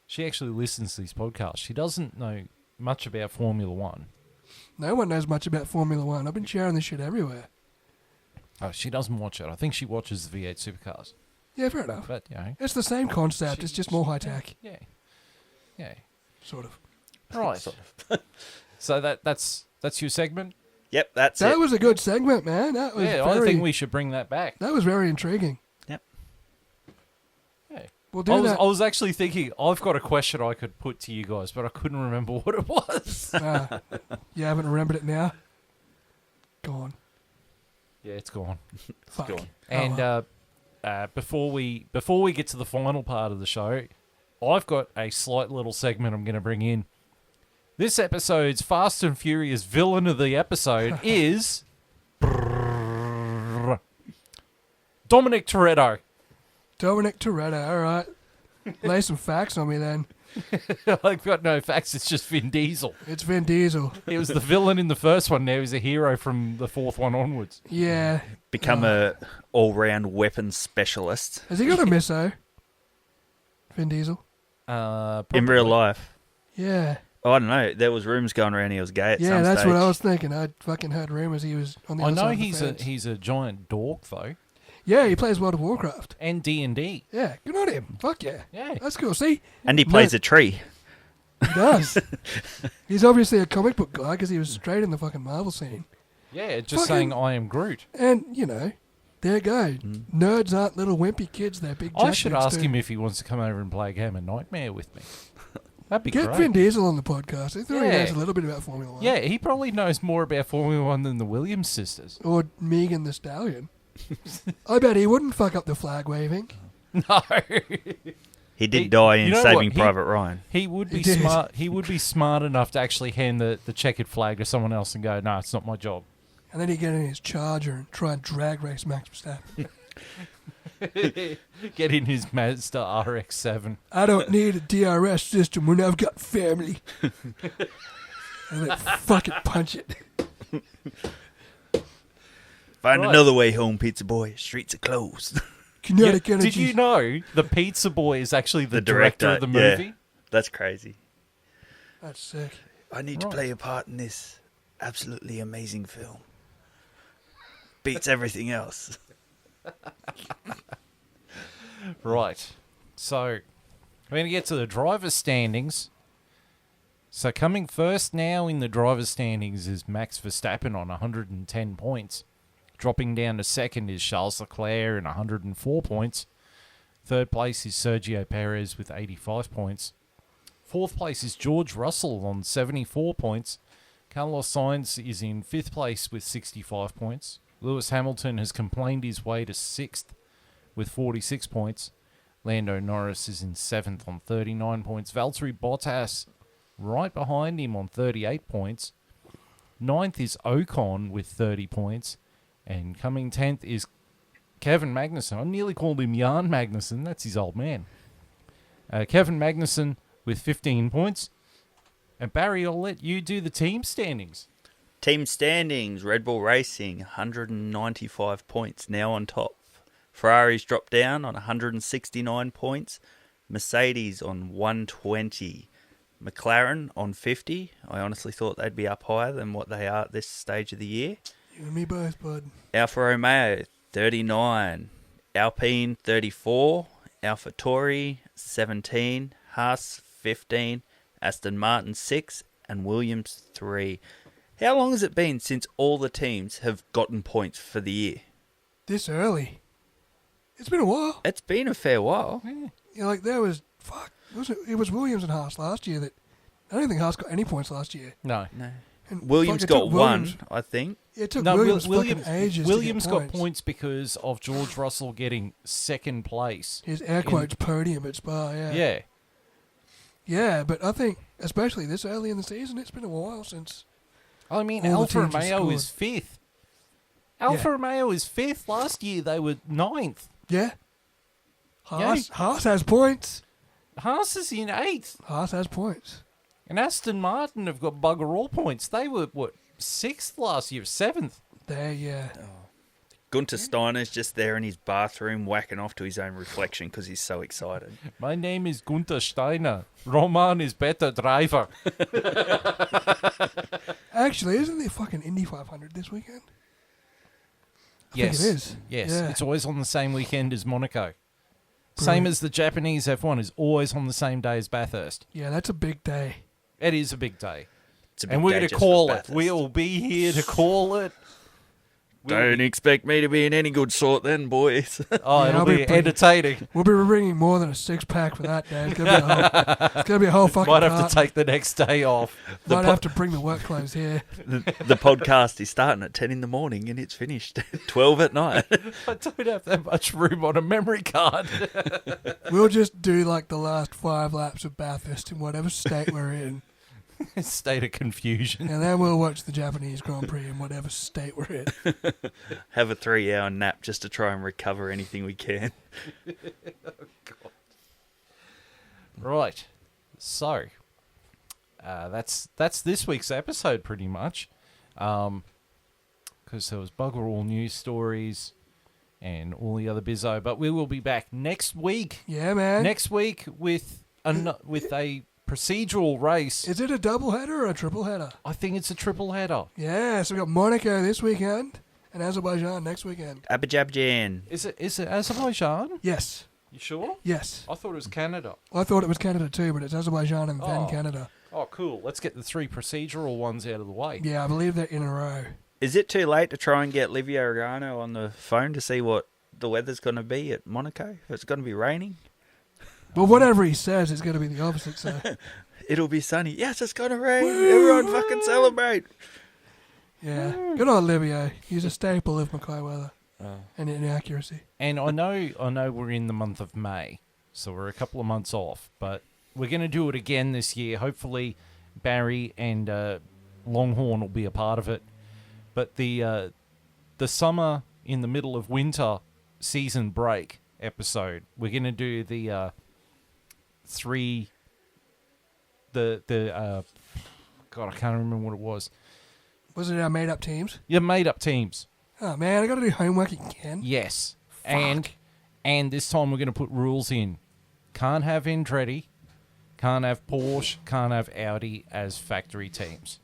She actually listens to these podcasts. She doesn't know much about Formula One. No one knows much about Formula One. I've been sharing this shit everywhere. Oh, she doesn't watch it. I think she watches the V8 Supercars. Yeah, fair enough. But, you know. It's the same concept. It's just more high tech, Yeah. Yeah. sort of. Right. So that's your segment? Yep, that's That it. was a good segment, man. That was Yeah, very, I think we should bring that back. that was very intriguing. Yep. Yeah. We'll do I that. was actually thinking, I've got a question I could put to you guys, but I couldn't remember what it was. You haven't remembered it now? Gone. Yeah, it's gone. Fuck. gone. And well. before we get to the final part of the show, I've got a slight little segment I'm going to bring in. This episode's Fast and Furious villain of the episode is Dominic Toretto. Dominic Toretto, all right. Lay some facts on me then. I've got no facts. It's just Vin Diesel. It's Vin Diesel. He was the villain in the first one. Now he's a hero from the fourth one onwards. Yeah. Become a all-round weapons specialist Has he got a misso? Vin Diesel? in real life. Yeah. I don't know. There was rumors going around he was gay at Yeah, some that's stage. what I was thinking. I'd fucking heard rumors he was on the I other know side of the he's fence. he's a giant dork though, Yeah, he plays World of Warcraft. and D&D. Yeah, good on him. Fuck yeah. Yeah. That's cool. See? And he plays No. a tree. He does. He's obviously a comic book guy because he was straight in the fucking Marvel scene. Yeah, just Fucking- saying I am Groot. And, you know, there you go. Nerds aren't little wimpy kids. They're big I should jackdaws ask too. him if he wants to come over and play a game of Nightmare with me. That'd be Get great. Vin Diesel on the podcast. I thought he Yeah. knows a little bit about Formula 1. Yeah, he probably knows more about Formula One than the Williams sisters. Or Megan the Stallion. I bet he wouldn't fuck up the flag waving. No, He did He- die you in know Saving what? He- Private Ryan. he would be He did. smart. He would be smart enough to actually hand the checkered flag to someone else and go, "No, it's not my job." And then he'd get in his Charger and try and drag race Max Verstappen. Get in his Mazda RX-7. I don't need a DRS system when I've got family. And then fucking punch it. Find Right. another way home, pizza boy. Streets are closed. Kinetic Did energy. you know the pizza boy is actually the, The director director, of the yeah. movie? That's crazy. That's sick. I need Right. to play a part in this absolutely amazing film. Beats everything else. Right. So, we're going to get to the driver's standings. So, coming first now in the driver's standings is Max Verstappen on 110 points. Dropping down to second is Charles Leclerc in 104 points. Third place is Sergio Perez with 85 points. Fourth place is George Russell on 74 points. Carlos Sainz is in fifth place with 65 points. Lewis Hamilton has complained his way to sixth with 46 points. Lando Norris is in seventh on 39 points. Valtteri Bottas right behind him on 38 points. Ninth is Ocon with 30 points. And coming 10th is Kevin Magnussen. I nearly called him Jan Magnussen. That's his old man. Kevin Magnussen with 15 points. And Barry, I'll let you do the team standings. Team standings, Red Bull Racing, 195 points, now on top. Ferrari's dropped down on 169 points. Mercedes on 120. McLaren on 50. I honestly thought they'd be up higher than what they are at this stage of the year. You and me both, bud. Alfa Romeo, 39. Alpine, 34. AlphaTauri, 17. Haas, 15. Aston Martin, 6. And Williams, 3. How long has it been since all the teams have gotten points for the year? This early. It's been a while. It's been a fair while. Yeah, like there was it was Williams and Haas last year that I don't think Haas got any points last year. No. No. And Williams fuck, it got took one, Williams- I think. It took No, Williams, Williams, fucking ages Williams to got get points because of George Russell getting second place. His air quotes podium at Spa, yeah. Yeah. Yeah, but I think, especially this early in the season, it's been a while since. I mean, All the Alfa teams have Romeo scored. is fifth. Alfa Romeo is fifth. Last year they were ninth. Yeah. Haas has points. Haas is in eighth. Haas has points. And Aston Martin have got bugger all points. They were, sixth last year? Seventh? There, yeah. Gunter Steiner's just there in his bathroom whacking off to his own reflection because he's so excited. My name is Gunther Steiner. Roman is better driver. Actually, isn't there fucking Indy 500 this weekend? I Yes. think it is. Yes. Yeah. It's always on the same weekend as Monaco. Same as the Japanese F1 is always on the same day as Bathurst. Yeah, that's a big day. It is a big day. It's a big And we're day going to just for call it. Bathurst. We'll be here to call it. Don't expect me to be in any good sort then, boys. Oh, Yeah, it'll I'll be be pretty- entertaining. We'll be bringing more than a 6-pack for that day. It's gonna be a whole fucking Might have cart. to take the next day off. Might have to bring the work clothes here. The podcast is starting at 10 in the morning and it's finished at 12 at night. I don't have that much room on a memory card. We'll just do like the last 5 laps of Bathurst in whatever state we're in. State of confusion. And then we'll watch the Japanese Grand Prix in whatever state we're in. Have a 3-hour nap just to try and recover anything we can. Right. So, that's this week's episode pretty much. Because there was bugger all news stories and all the other bizzo. But we will be back next week. Yeah, man. Next week with a procedural race. Is it a double header or a triple header? I think it's a triple header. Yeah, so we got Monaco this weekend and Azerbaijan next weekend. Abajabjan. Is it Azerbaijan? Yes. You sure? Yes. I thought it was Canada. I thought it was Canada too, but it's Azerbaijan and then Oh. Canada. Oh, cool. Let's get the 3 procedural ones out of the way. Yeah, I believe they're in a row. Is it too late to try and get Livio Organo on the phone to see what the weather's going to be at Monaco? If it's going to be raining? Well, whatever he says, it's going to be the opposite, so. It'll be sunny. Yes, it's going to rain. Everyone fucking celebrate. Yeah. Good on Livio. He's a staple of Mackay weather Oh. and inaccuracy. And I know we're in the month of May, so we're a couple of months off, but we're going to do it again this year. Hopefully Barry and Longhorn will be a part of it. But the summer in the middle of winter season break episode, we're going to do the God, I can't remember what it was. Was it our made-up teams? Yeah, made up teams. Oh, man, I got to do homework again. Yes. Fuck. And And this time we're going to put rules in. Can't have Andretti, can't have Porsche, can't have Audi as factory teams.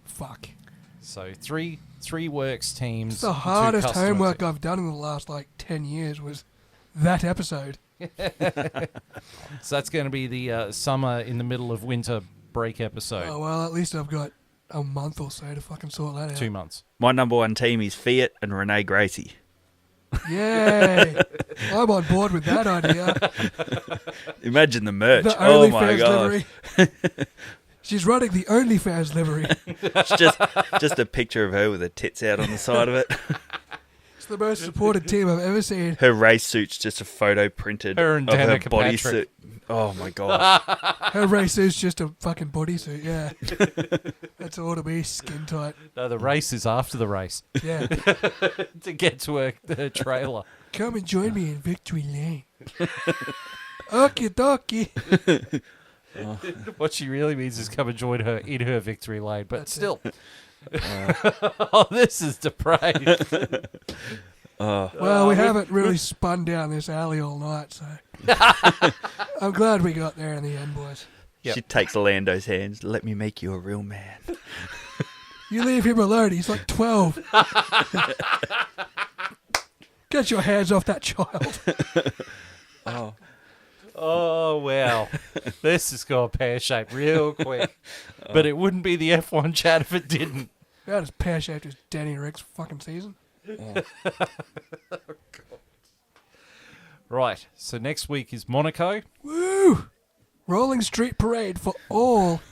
Fuck. So three works teams. It's the two hardest customer homework teams. I've done in the last, 10 years was that episode. So that's going to be the summer in the middle of winter break episode. Oh, well, at least I've got a month or so to fucking sort that out. 2 months. My number one team is Fiat and Renee Gracie. Yay! I'm on board with that idea. Imagine the merch. The Oh my OnlyFans god! livery. She's running the OnlyFans livery. It's just a picture of her with her tits out on the side of it. It's the most supported team I've ever seen. Her race suit's just a photo printed Her and of her Danica bodysuit. Patrick. Oh my god! Her race is just a fucking bodysuit, yeah. That's all to be skin tight. No, the race is after the race Yeah. to get to her trailer. Come and join me in Victory Lane. Okie dokie. What she really means is come and join her in her victory lane. But still. Oh, this is depraved. Well, we haven't really spun down this alley all night, so I'm glad we got there in the end, boys. Yep. She takes Lando's hands. Let me make you a real man. You leave him alone. He's like 12. Get your hands off that child. Oh, wow. This has gone pear-shaped real quick. But it wouldn't be the F1 chat if it didn't. About as pear-shaped as Danny Rick's fucking season. Right, so next week is Monaco. Woo! Rolling Street Parade for all.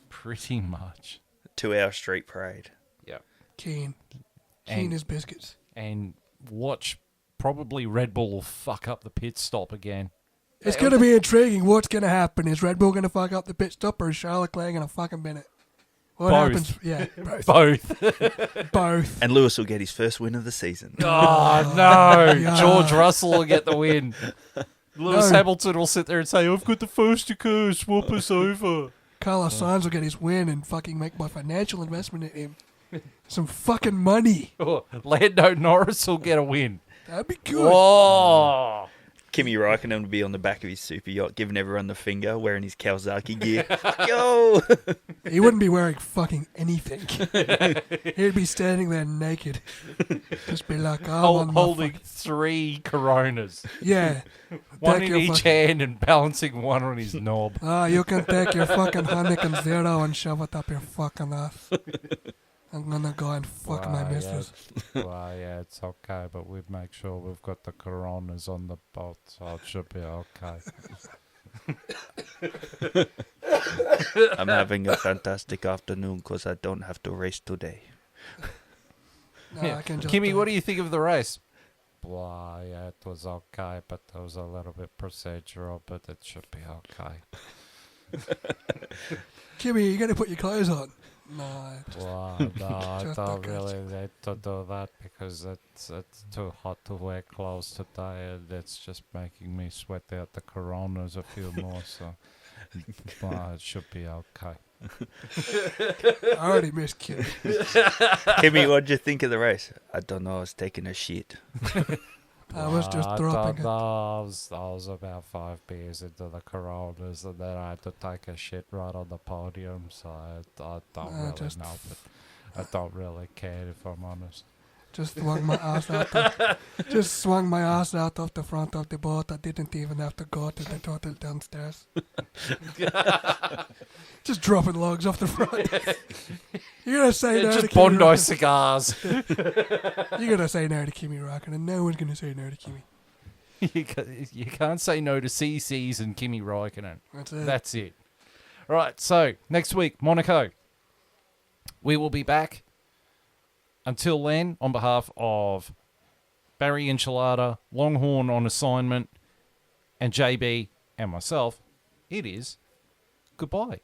Pretty much. 2-hour street parade. Yeah. Keen. And- Keen as biscuits. And watch, probably Red Bull will fuck up the pit stop again. It's going to be intriguing. What's going to happen? Is Red Bull going to fuck up the pit stop, or is Charles Leclerc going to fucking bin it? What Both. happens? Yeah, both. Both. Both. And Lewis will get his first win of the season. Oh, no. Yeah. George Russell will get the win. Lewis No. Hamilton will sit there and say, I've got the first to go, swap us over. Carlos Sainz will get his win and fucking make my financial investment in him. Some fucking money. Oh, Lando Norris will get a win. That'd be good. Whoa. Kimi Raikkonen will be on the back of his super yacht, giving everyone the finger, wearing his Kawasaki gear. Yo! He wouldn't be wearing fucking anything. He'd be standing there naked. Just be like, oh, I'm Holding 3 Coronas. yeah. One Take in your each fucking- hand and balancing one on his knob. You can take your fucking Heineken Zero and shove it up your fucking ass. I'm gonna go and fuck my missus. Well, yeah, it's okay, but we make sure we've got the Coronas on the boat, so it should be okay. I'm having a fantastic afternoon because I don't have to race today. No, I can just Kimmy, what do you think of the race? Well, yeah, it was okay, but it was a little bit procedural, but it should be okay. Kimmy, you gotta put your clothes on. No. Well, no, I Just don't okay. really need to do that because it's too hot to wear clothes today, and it's just making me sweat out the Coronas a few more, so well, it should be okay. I already missed Kimmy. Kimi, what did you think of the race? I don't know. I was taking a shit. I was just I dropping don't it. know, I was about 5 beers into the Coronas, and then I had to take a shit right on the podium, so I don't really just know, but I don't really care if I'm honest. Just swung my ass out. Just swung my ass out of the front of the boat. I didn't even have to go to the toilet downstairs. Just dropping logs off the front. You're gonna say no to Just Kimi Bondi Räikkönen. cigars. You're gonna say no to Kimi Räikkönen, and no one's gonna say no to Kimi. You can't say no to CC's and Kimi Räikkönen. That's it. That's it. Right, so next week, Monaco. We will be back. Until then, on behalf of Barry Enchilada, Longhorn on assignment, and JB and myself, it is goodbye.